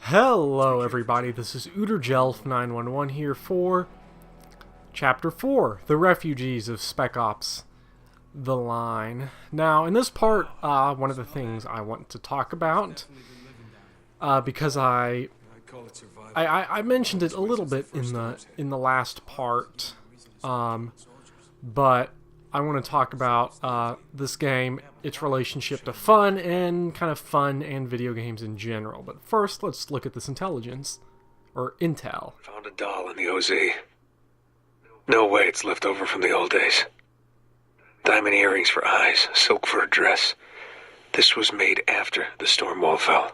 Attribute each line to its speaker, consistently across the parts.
Speaker 1: Hello everybody, this is Uderjelf911 here for Chapter 4, The Refugees of Spec Ops: The Line. Now, in this part, one of the things I want to talk about, because I mentioned it a little bit in the last part, but I want to talk about this game, its relationship to fun, and kind of fun and video games in general. But first, let's look at this intelligence, or intel.
Speaker 2: Found a doll in the OZ. No way it's left over from the old days. Diamond earrings for eyes, silk for a dress. This was made after the storm wall fell.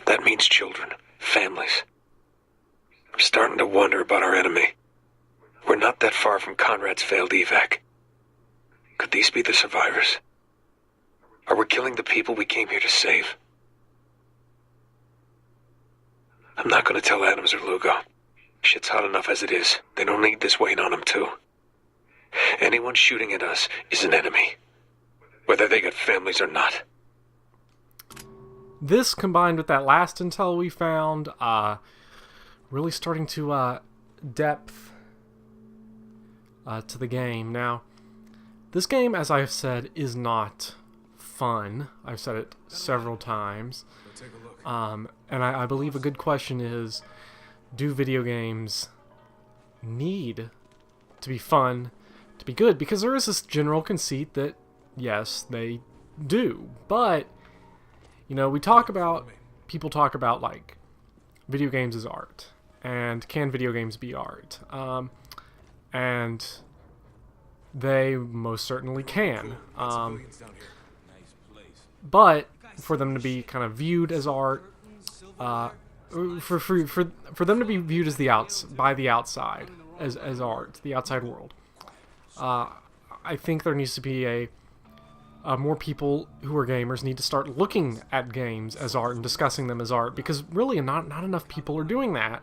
Speaker 2: That means children, families. I'm starting to wonder about our enemy. We're not that far from Conrad's failed evac. Could these be the survivors? Are we killing the people we came here to save? I'm not going to tell Adams or Lugo. Shit's hot enough as it is. They don't need this weight on them, too. Anyone shooting at us is an enemy, whether they got families or not.
Speaker 1: This, combined with that last intel we found, really starting to depth to the game. Now, this game, as I've said, is not fun. I've said it several times. And I believe a good question is, do video games need to be fun to be good? Because there is this general conceit that, yes, they do. But, you know, people talk about, like, video games as art. And can video games be art? And they most certainly can. But for them to be kind of viewed as art, for them to be viewed as by the outside as art, the outside world, I think there needs to be more people who are gamers need to start looking at games as art and discussing them as art, because really not enough people are doing that.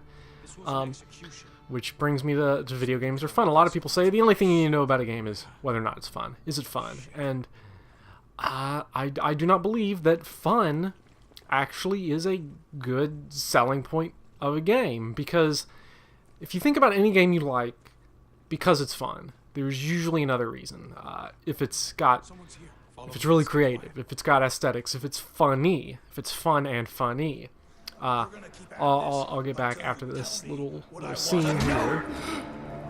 Speaker 1: Which brings me to video games are fun. A lot of people say the only thing you need to know about a game is whether or not it's fun. Is it fun? And I do not believe that fun actually is a good selling point of a game. Because if you think about any game you like, because it's fun, there's usually another reason. If it's really creative, if it's got aesthetics, if it's funny, if it's fun and funny. I'll get back after this little scene here.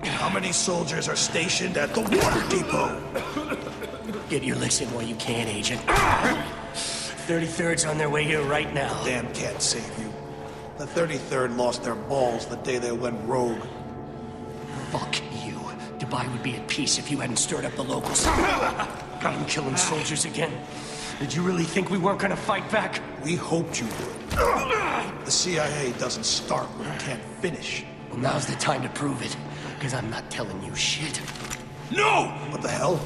Speaker 3: How many soldiers are stationed at the water depot?
Speaker 4: Get your licks in while you can, Agent. 33rd's on their way here right now.
Speaker 3: Damn can't save you. The 33rd lost their balls the day they went rogue.
Speaker 4: Fuck you. Dubai would be at peace if you hadn't stirred up the locals. Got them killing soldiers again. Did you really think we weren't gonna fight back?
Speaker 3: We hoped you would. The CIA doesn't start when it can't finish.
Speaker 4: Well, now's the time to prove it, because I'm not telling you shit.
Speaker 3: No! What the hell?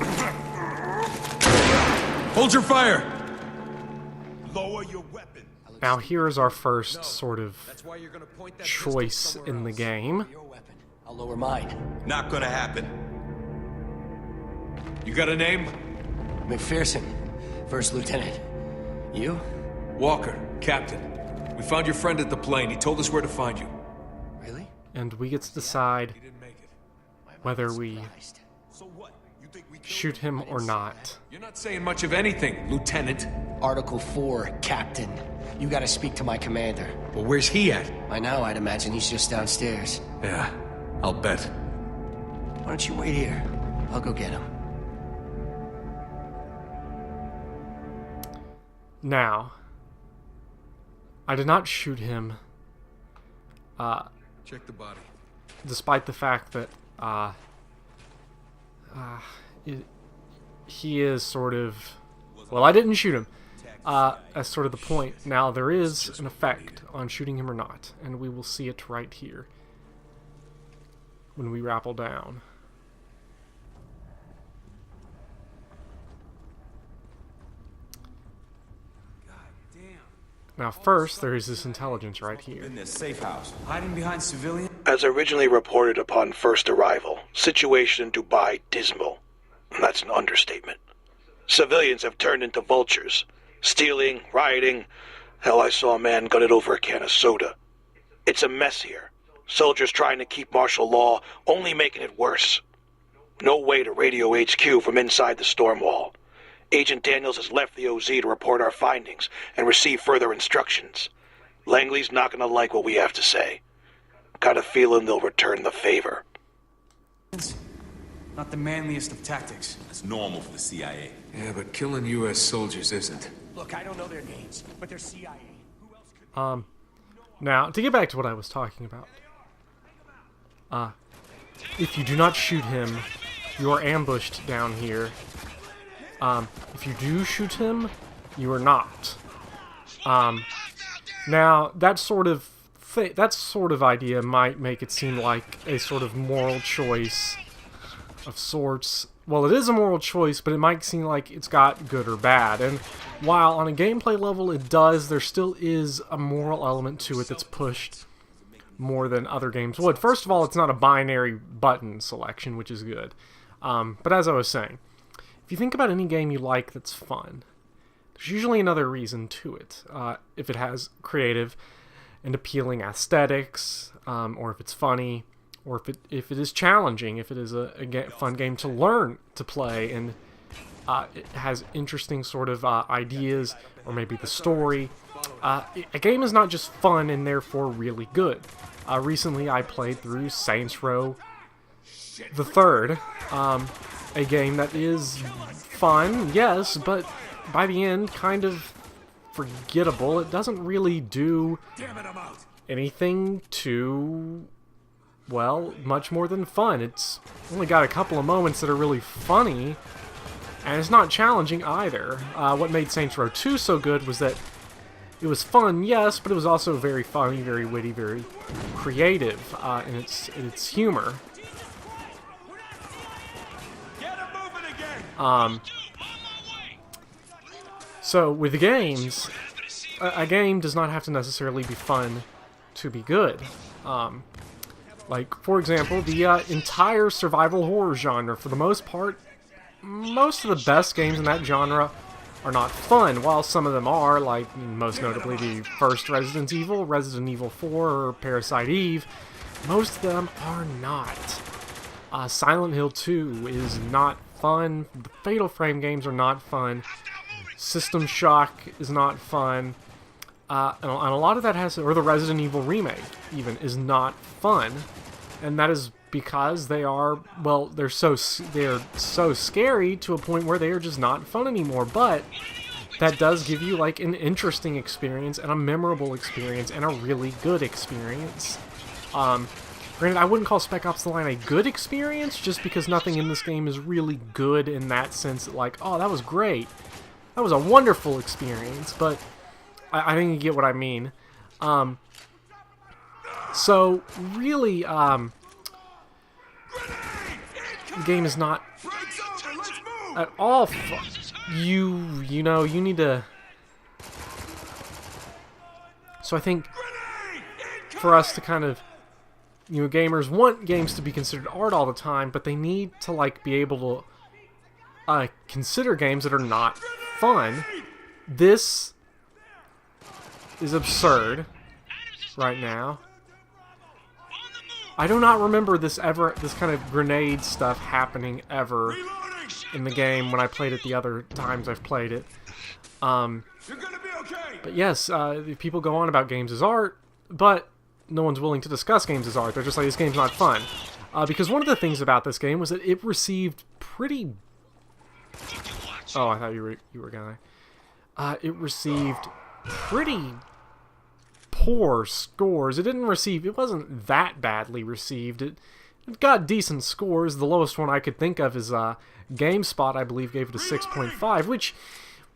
Speaker 2: Hold your fire!
Speaker 3: Lower your weapon.
Speaker 1: Now here's our first sort of choice in the game.
Speaker 4: Your weapon. I'll lower mine.
Speaker 5: Not gonna happen. You got a name?
Speaker 4: McPherson, First Lieutenant. You?
Speaker 5: Walker, Captain. We found your friend at the plane. He told us where to find you.
Speaker 4: Really?
Speaker 1: And we get to decide
Speaker 5: He didn't make it.
Speaker 1: whether we shoot him or not.
Speaker 5: You're not saying much of anything, Lieutenant.
Speaker 4: Article 4, Captain. You gotta speak to my commander.
Speaker 5: Well, where's he at?
Speaker 4: By now, I'd imagine he's just downstairs.
Speaker 5: Yeah, I'll bet.
Speaker 4: Why don't you wait here? I'll go get him.
Speaker 1: Now, I did not shoot him,
Speaker 5: Check the body.
Speaker 1: despite the fact that he is sort of... Well, I didn't shoot him. As sort of the point. Now, there is an effect on shooting him or not, and we will see it right here when we rappel down. Now, first, there is this intelligence right here.
Speaker 6: In this safe house, hiding behind civilians.
Speaker 3: As originally reported upon first arrival, situation in Dubai dismal. That's an understatement. Civilians have turned into vultures, stealing, rioting, Hell, I saw a man gun it over a can of soda. It's a mess here. Soldiers trying to keep martial law, only making it worse. No way to radio HQ from inside the storm wall. Agent Daniels has left the OZ to report our findings and receive further instructions. Langley's not gonna like what we have to say. Got a feeling they'll return the favor.
Speaker 6: Not the manliest of tactics.
Speaker 7: That's normal for the CIA.
Speaker 5: Yeah, but killing U.S. soldiers isn't.
Speaker 4: Look, I don't know their names, but they're CIA. Who else could...
Speaker 1: Now, to get back to what I was talking about. If you do not shoot him, you are ambushed down here. If you do shoot him, you are not. Now, that sort of idea might make it seem like a sort of moral choice of sorts. Well, it is a moral choice, but it might seem like it's got good or bad. And while on a gameplay level it does, there still is a moral element to it that's pushed more than other games would. First of all, it's not a binary button selection, which is good. But as I was saying, if you think about any game you like that's fun, there's usually another reason to it. If it has creative and appealing aesthetics, or if it's funny, or if it is challenging, if it is a fun game to learn to play, and it has interesting sort of ideas, or maybe the story. A game is not just fun and therefore really good. Recently I played through Saints Row the Third, a game that is fun, yes, but by the end kind of forgettable. It doesn't really do anything to, well, much more than fun. It's only got a couple of moments that are really funny, and it's not challenging either. What made Saints Row 2 so good was that it was fun, yes, but it was also very funny, very witty, very creative in its humor. So with the games, a game does not have to necessarily be fun to be good. Like, for example, the entire survival horror genre, for the most part, most of the best games in that genre are not fun, while some of them are, like most notably the first Resident Evil, Resident Evil 4, or Parasite Eve. Most of them are not. Silent Hill 2 is not fun. The Fatal Frame games are not fun. System Shock is not fun. And a lot of that has to, or the Resident Evil remake even, is not fun. And that is because they are, well, they're so scary to a point where they are just not fun anymore. But that does give you like an interesting experience and a memorable experience and a really good experience. Granted, I wouldn't call Spec Ops: The Line a good experience, just because nothing in this game is really good in that sense. Like, oh, that was great, that was a wonderful experience. But I think you get what I mean. So really, the game is not at all fun. You know, you need to. So I think for us to kind of, you know, gamers want games to be considered art all the time, but they need to like be able to consider games that are not fun. This is absurd right now. I do not remember this kind of grenade stuff happening ever in the game when I played it the other times I've played it. But yes, people go on about games as art, but no one's willing to discuss games as art. They're just like, this game's not fun. Because one of the things about this game was that it received pretty... Oh, I thought you were gonna... it received pretty poor scores. It wasn't that badly received. It got decent scores. The lowest one I could think of is GameSpot, I believe, gave it a 6.5, which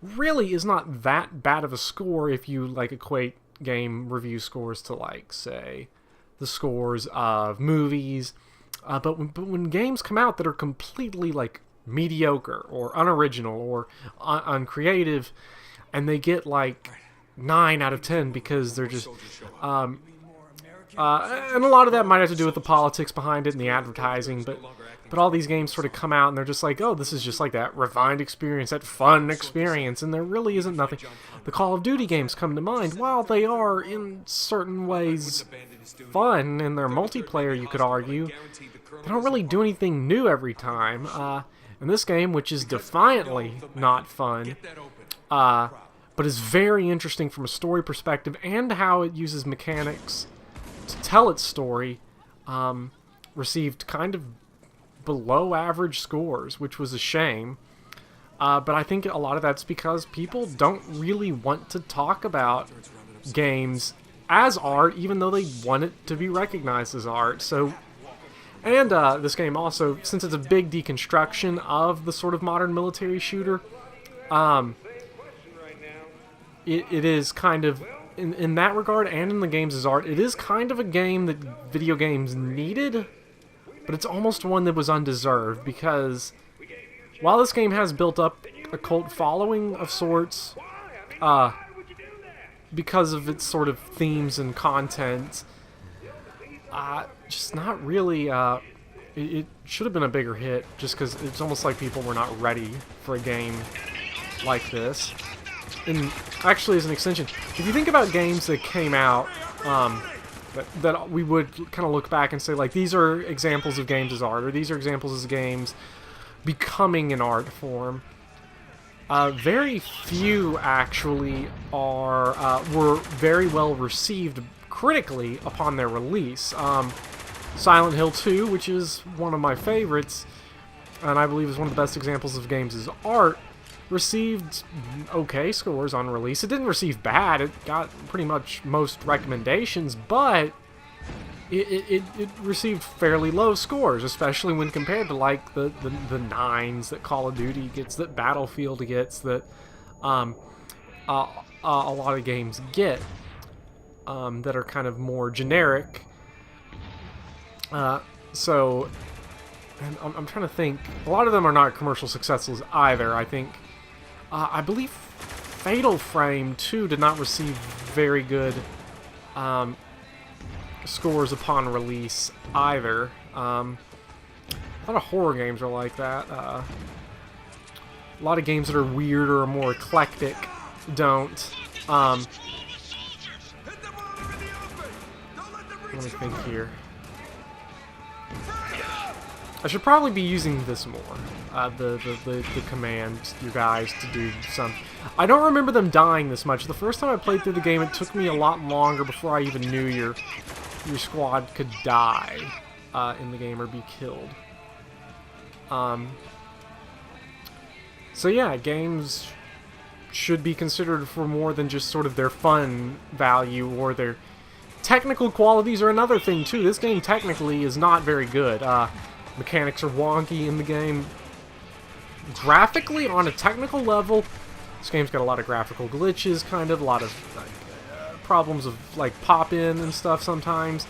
Speaker 1: really is not that bad of a score if you like equate game review scores to, like, say, the scores of movies. But when games come out that are completely like mediocre or unoriginal or uncreative, and they get like 9 out of 10 because they're just and a lot of that might have to do with the politics behind it and the advertising, but But all these games sort of come out and they're just like, oh, this is just like that refined experience, that fun experience, and there really isn't nothing. The Call of Duty games come to mind. While they are in certain ways fun in their multiplayer, you could argue, they don't really do anything new every time. And this game, which is defiantly not fun, but is very interesting from a story perspective and how it uses mechanics to tell its story, received kind of below average scores, which was a shame. But I think a lot of that's because people don't really want to talk about games as art, even though they want it to be recognized as art. So, and this game also, since it's a big deconstruction of the sort of modern military shooter, it is kind of, in that regard and in the games as art, it is kind of a game that video games needed, but it's almost one that was undeserved, because while this game has built up a cult following of sorts, because of its sort of themes and content, just not really, it should have been a bigger hit, just because it's almost like people were not ready for a game like this. And actually, as an extension, if you think about games that came out, that we would kind of look back and say, like, these are examples of games as art, or these are examples of games becoming an art form, very few actually were very well received critically upon their release. Silent Hill 2, which is one of my favorites, and I believe is one of the best examples of games as art, received okay scores on release. It didn't receive bad. It got pretty much most recommendations, but it received fairly low scores, especially when compared to like the 9s that Call of Duty gets, that Battlefield gets, that a lot of games get, that are kind of more generic. So, and I'm trying to think. A lot of them are not commercial successes either. I think, I believe Fatal Frame 2 did not receive very good scores upon release either. A lot of horror games are like that. A lot of games that are weirder or more eclectic don't. Let me think here. I should probably be using this more. The command, you guys, to do some. I don't remember them dying this much. The first time I played through the game, it took me a lot longer before I even knew your squad could die in the game or be killed. So yeah, games should be considered for more than just sort of their fun value or their technical qualities are another thing too. This game technically is not very good. Mechanics are wonky in the game. Graphically, on a technical level, this game's got a lot of graphical glitches, kind of, a lot of problems of like pop-in and stuff sometimes.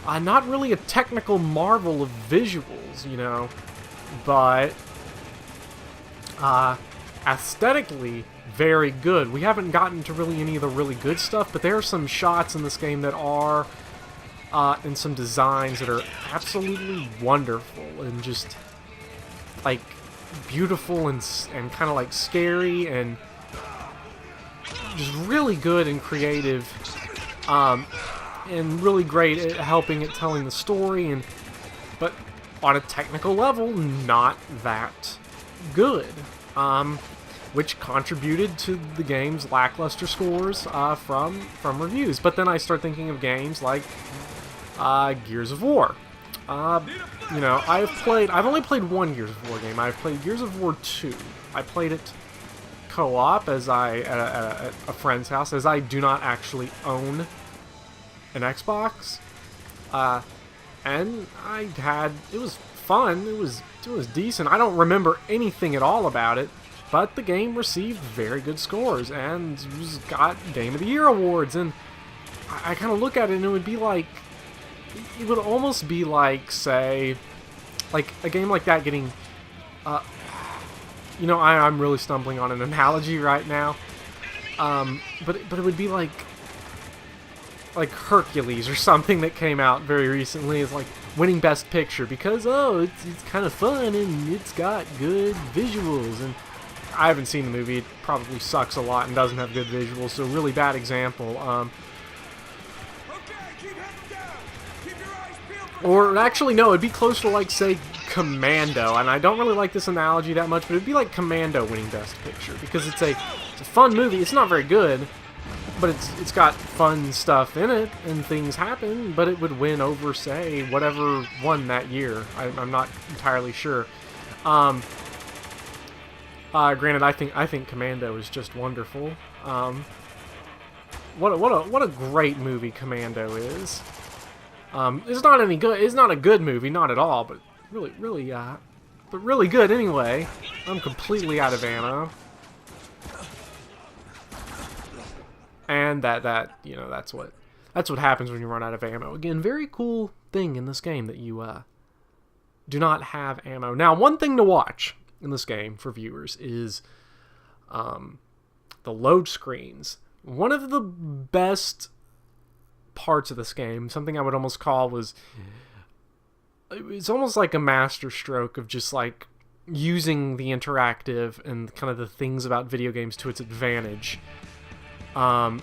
Speaker 1: Not really a technical marvel of visuals, you know, but aesthetically very good. We haven't gotten to really any of the really good stuff, but there are some shots in this game that are and some designs that are absolutely wonderful and just like beautiful and kind of like scary and just really good and creative, and really great at helping at telling the story, and but on a technical level not that good, which contributed to the game's lackluster scores from reviews. But then I start thinking of games like Gears of War. You know, I've only played one Gears of War game. I've played Gears of War 2. I played it co-op at a friend's house, as I do not actually own an Xbox. And it was fun. It was decent. I don't remember anything at all about it, but the game received very good scores and got Game of the Year awards. And I kind of look at it and it would be like, it would almost be like, say, like a game like that getting, you know, I'm really stumbling on an analogy right now, but it would be like Hercules or something that came out very recently. Is like winning Best Picture because, oh, it's kind of fun and it's got good visuals. And I haven't seen the movie. It probably sucks a lot and doesn't have good visuals, so really bad example. Or actually, no, it'd be closer to, like, say, Commando. And I don't really like this analogy that much, but it'd be like Commando winning Best Picture because it's a fun movie. It's not very good, but it's got fun stuff in it and things happen. But it would win over, say, whatever won that year. I'm not entirely sure. Granted, I think Commando is just wonderful. What a great movie Commando is. It's not any good. It's not a good movie, not at all, but really good anyway. I'm completely out of ammo, and that's what happens when you run out of ammo. Again, very cool thing in this game that you do not have ammo. Now, one thing to watch in this game for viewers is the load screens. One of the best parts of this game, something I would almost call it's almost like a master stroke of just like using the interactive and kind of the things about video games to its advantage. Okay,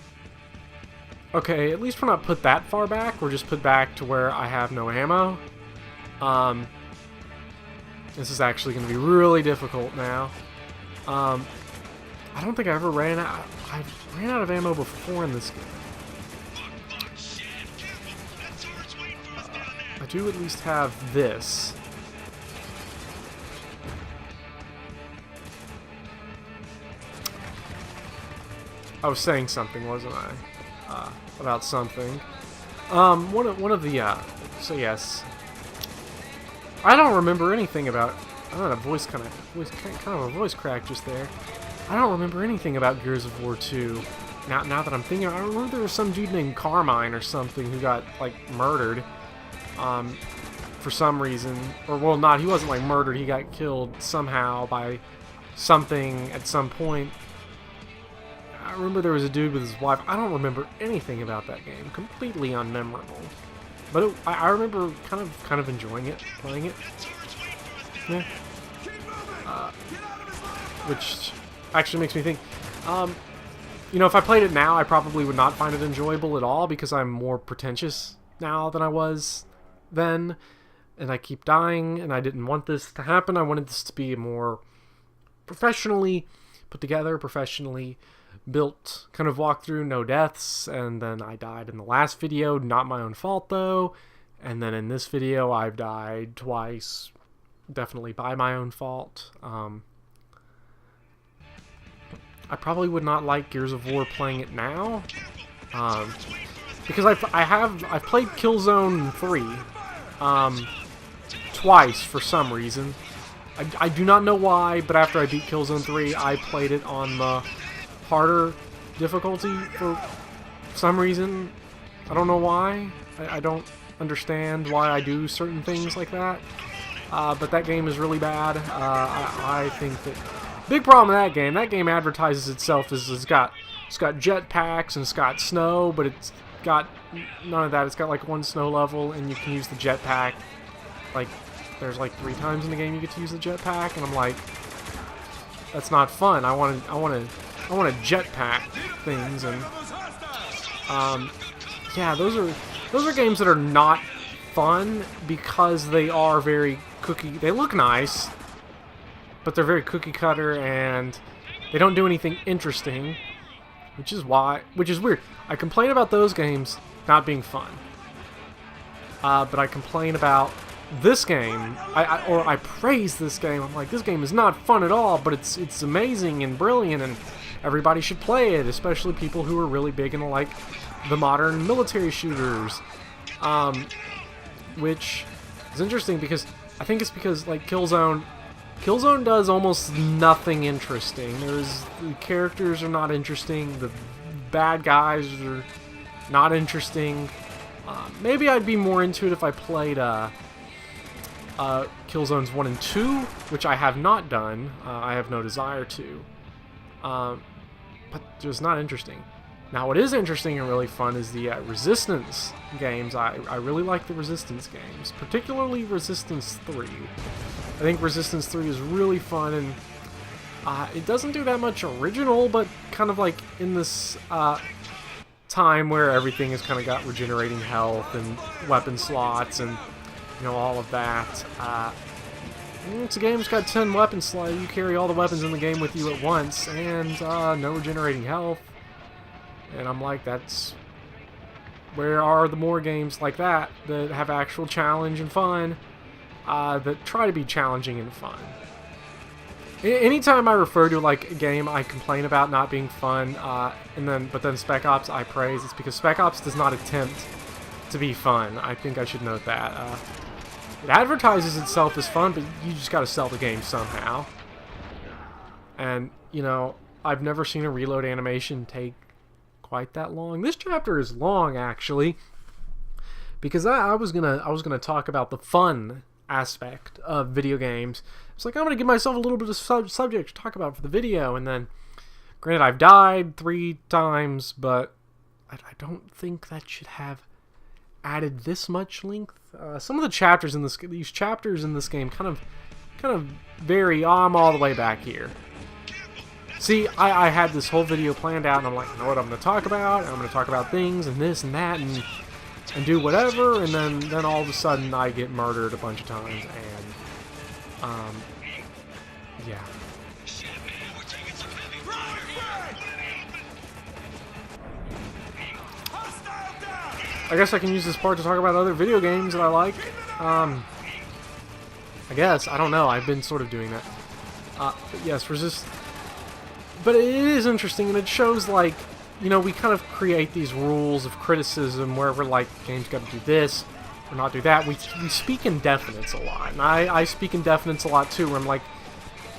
Speaker 1: at least we're not put that far back. We're just put back to where I have no ammo. This is actually going to be really difficult now. I don't think I ever ran out. I ran out of ammo before in this game. I do at least have this. I was saying something, wasn't I? About something. One of the so yes. I don't remember anything about. I don't know, kind of a voice crack just there. I don't remember anything about Gears of War 2. Now that I'm thinking, I remember there was some dude named Carmine or something who got like murdered. For some reason, or well, not, he wasn't like murdered, he got killed somehow by something at some point. I remember there was a dude with his wife. I don't remember anything about that game. Completely unmemorable. But I remember kind of enjoying it, playing it. Yeah. Which actually makes me think, if I played it now, I probably would not find it enjoyable at all because I'm more pretentious now than I was then, and I keep dying, and I didn't want this to happen. I wanted this to be a more professionally put together, professionally built kind of walkthrough, no deaths, and then I died in the last video, not my own fault though, and then in this video I've died twice, definitely by my own fault. I probably would not like Gears of War playing it now, because I've played Killzone 3 twice for some reason. I do not know why, but after I beat Killzone 3, I played it on the harder difficulty for some reason. I don't know why. I don't understand why I do certain things like that. But that game is really bad. I think that big problem with that game advertises itself as it's got jetpacks and it's got snow, but it's got none of that. It's got like one snow level, and you can use the jetpack. Like, there's like 3 times in the game you get to use the jetpack, and I'm like, that's not fun. I want to jetpack things, and yeah, those are games that are not fun because they are very cookie. They look nice, but they're very cookie cutter, and they don't do anything interesting, which is weird. I complain about those games not being fun, but I complain about this game. I praise this game. I'm like, this game is not fun at all, but it's amazing and brilliant, and everybody should play it, especially people who are really big into like the modern military shooters, which is interesting because I think it's because like Killzone does almost nothing interesting. The characters are not interesting. The bad guys are not interesting. Maybe I'd be more into it if I played Killzones 1 and 2, which I have not done. I have no desire to. But just not interesting. Now, what is interesting and really fun is the Resistance games. I really like the Resistance games, particularly Resistance 3. I think Resistance 3 is really fun, and it doesn't do that much original, but kind of like in this time where everything has kind of got regenerating health and weapon slots and, you know, all of that. It's a game that's got 10 weapon slots. You carry all the weapons in the game with you at once, and no regenerating health. And I'm like, that's... where are the more games like that that have actual challenge and fun, that try to be challenging and fun? Anytime I refer to like a game I complain about not being fun, but then Spec Ops I praise, it's because Spec Ops does not attempt to be fun. I think I should note that. It advertises itself as fun, but you just gotta sell the game somehow. And, you know, I've never seen a reload animation take quite that long. This chapter is long, actually, because I was gonna talk about the fun aspect of video games. It's like, I'm gonna give myself a little bit of subject to talk about for the video, and then, granted, I've died 3 times, but I don't think that should have added this much length. Some of the chapters in these chapters in this game kind of vary. I'm all the way back here. See, I had this whole video planned out, and I'm like, you know what I'm going to talk about? And I'm going to talk about things and this and that and do whatever, and then all of a sudden I get murdered a bunch of times, and yeah. I guess I can use this part to talk about other video games that I like. I guess, I don't know. I've been sort of doing that. But yes, But it is interesting, and it shows, like, you know, we kind of create these rules of criticism where we're like, games got to do this or not do that. We speak in definites a lot, and I speak in definites a lot too, where I'm like,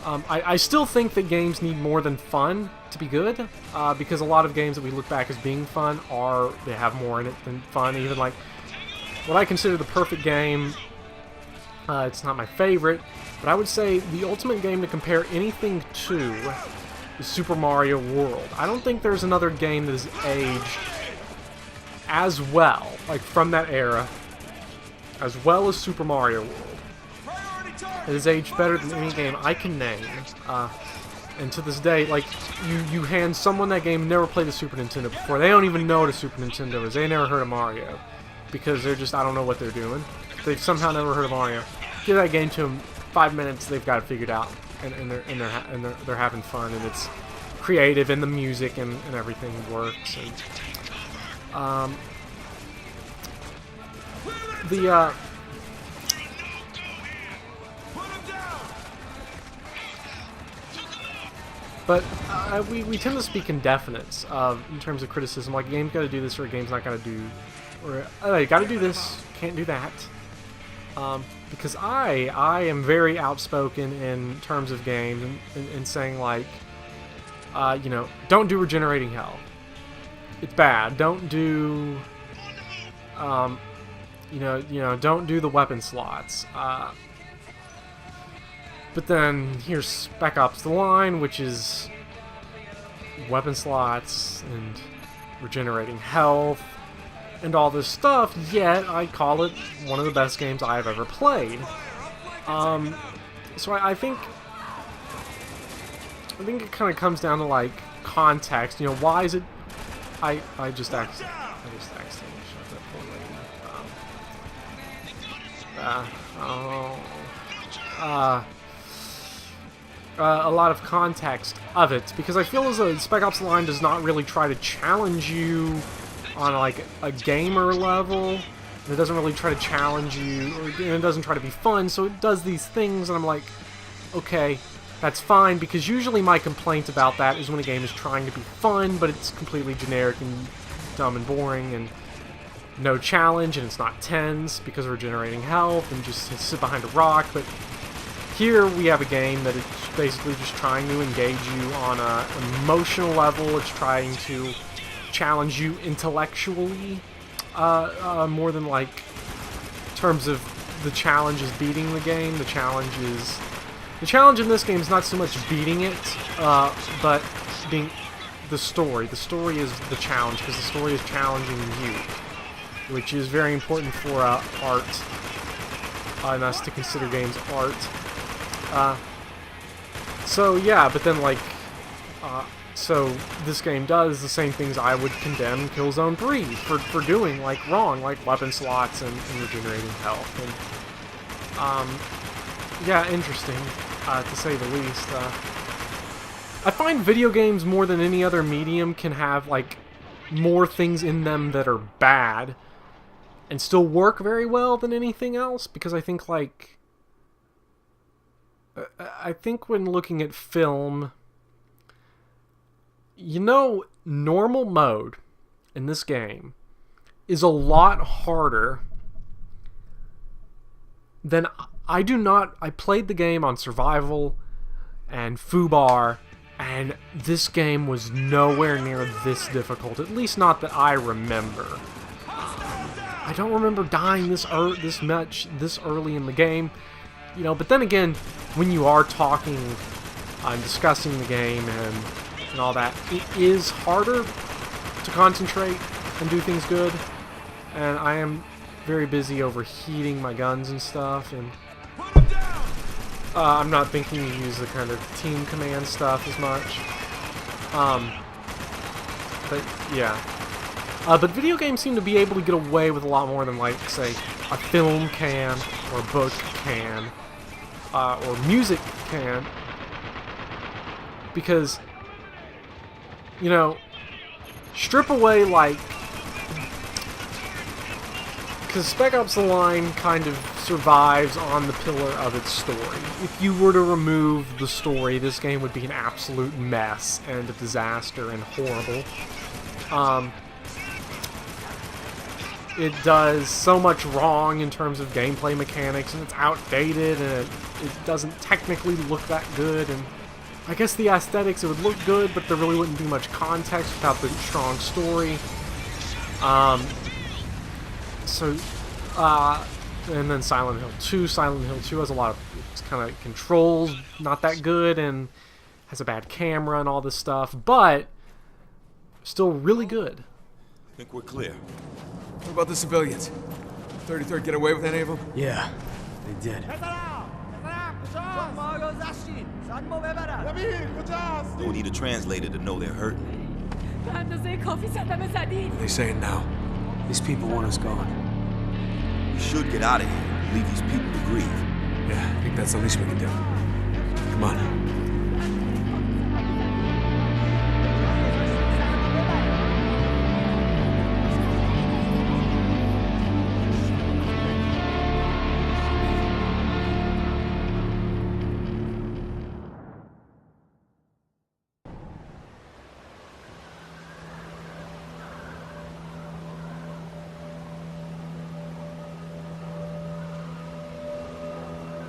Speaker 1: I still think that games need more than fun to be good, because a lot of games that we look back as being fun they have more in it than fun. Even like what I consider the perfect game, it's not my favorite, but I would say the ultimate game to compare anything to is Super Mario World. I don't think there's another game that has aged as well, like from that era, as well as Super Mario World. It has aged better than any game I can name. And to this day, like, you hand someone that game, never played a Super Nintendo before. They don't even know what a Super Nintendo is. They never heard of Mario. Because they're just, I don't know what they're doing. They've somehow never heard of Mario. Give that game to them, 5 minutes, they've got it figured out. And they're having fun, and it's creative, and the music and everything works. And, But we tend to speak in definites in terms of criticism. Like, a game's got to do this, or a game's not got to do, or got to do this, can't do that. Because I am very outspoken in terms of games and saying, like, you know, don't do regenerating health. It's bad. Don't do, you know, don't do the weapon slots. But then here's Spec Ops The Line, which is weapon slots and regenerating health and all this stuff, yet I call it one of the best games I've ever played. So I think it kind of comes down to, like, context. You know, why is it? I just accidentally shut that poor lady. A lot of context of it, because I feel as though Spec Ops The Line does not really try to challenge you on, like, a gamer level. It doesn't really try to challenge you, or it doesn't try to be fun, so it does these things, and I'm like, okay, that's fine, because usually my complaint about that is when a game is trying to be fun, but it's completely generic and dumb and boring, and no challenge, and it's not tense, because we're generating health, and just sit behind a rock. But here we have a game that is basically just trying to engage you on an emotional level. It's trying to challenge you intellectually, more than, like, in terms of the challenge is beating the game. The challenge in this game is not so much beating it, but the story. The story is the challenge, because the story is challenging you, which is very important for art, and us to consider games art. So yeah, but then like, so this game does the same things I would condemn Killzone 3 for doing, like, wrong, like weapon slots and regenerating health. And yeah, interesting, to say the least. I find video games more than any other medium can have like more things in them that are bad and still work very well than anything else, because I think like when looking at film, you know, normal mode in this game is a lot harder than I played the game on survival and foobar, and this game was nowhere near this difficult, at least not that I remember. I don't remember dying this much this early in the game, you know, but then again, when you are talking and discussing the game and all that, it is harder to concentrate and do things good, and I am very busy overheating my guns and stuff, and I'm not thinking to use the kind of team command stuff as much. But yeah. But video games seem to be able to get away with a lot more than, like, say, a film can, or a book can, or music can. Because, you know, strip away, like, because Spec Ops: The Line kind of survives on the pillar of its story. If you were to remove the story, this game would be an absolute mess and a disaster and horrible. It does so much wrong in terms of gameplay mechanics, and it's outdated, and it doesn't technically look that good, and I guess the aesthetics, it would look good, but there really wouldn't be much context without the strong story. And then Silent Hill 2. Silent Hill 2 has a lot of kind of controls, not that good, and has a bad camera and all this stuff, but still really good.
Speaker 5: I think we're clear. What about the civilians? 33rd get away with any of them?
Speaker 6: Yeah, they did.
Speaker 7: Don't need a translator to know they're hurting.
Speaker 5: What are they saying now?
Speaker 6: These people want us gone.
Speaker 7: We should get out of here and leave these people to grieve.
Speaker 5: Yeah, I think that's the least we can do. Come on.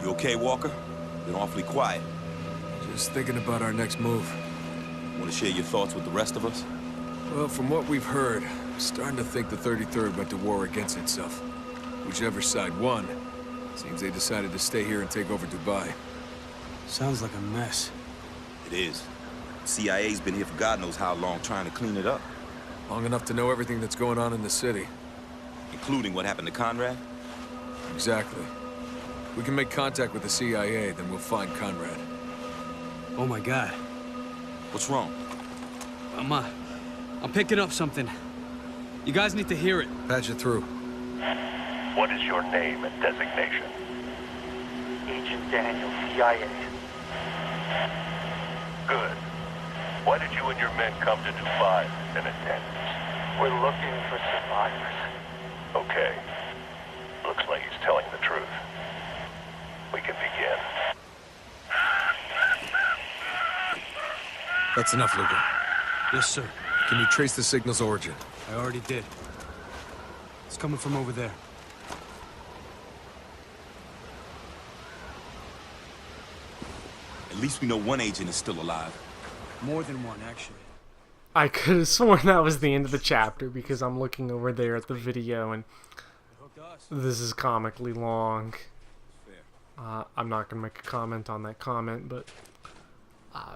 Speaker 7: You okay, Walker? Been awfully quiet.
Speaker 5: Just thinking about our next move.
Speaker 7: Want to share your thoughts with the rest of us?
Speaker 5: Well, from what we've heard, I'm starting to think the 33rd went to war against itself. Whichever side won, seems they decided to stay here and take over Dubai.
Speaker 6: Sounds like a mess.
Speaker 7: It is. CIA's been here for God knows how long trying to clean it up.
Speaker 5: Long enough to know everything that's going on in the city.
Speaker 7: Including what happened to Conrad?
Speaker 5: Exactly. We can make contact with the CIA, then we'll find Conrad.
Speaker 6: Oh my God.
Speaker 7: What's wrong?
Speaker 6: I'm picking up something. You guys need to hear it.
Speaker 5: Patch it through.
Speaker 8: What is your name and designation? Agent Daniel, CIA. Good. Why did you and your men come to Dubai in attendance? We're looking for survivors. Okay. Looks like he's telling the truth. We can begin.
Speaker 5: That's enough, Luger.
Speaker 6: Yes, sir.
Speaker 5: Can you trace the signal's origin?
Speaker 6: I already did. It's coming from over there.
Speaker 7: At least we know one agent is still alive.
Speaker 6: More than one, actually.
Speaker 1: I could have sworn that was the end of the chapter, because I'm looking over there at the video, and this is comically long. I'm not going to make a comment on that comment, but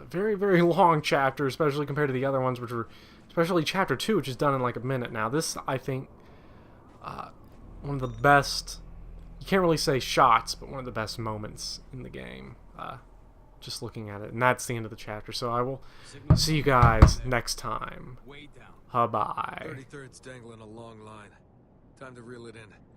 Speaker 1: Very, very long chapter, especially compared to the other ones, which were, especially chapter 2, which is done in like a minute now. This, I think, one of the best, you can't really say shots, but one of the best moments in the game, just looking at it. And that's the end of the chapter, so I will see you guys next time. Bye-bye.
Speaker 5: 33rd's dangling a long line. Time to reel it in.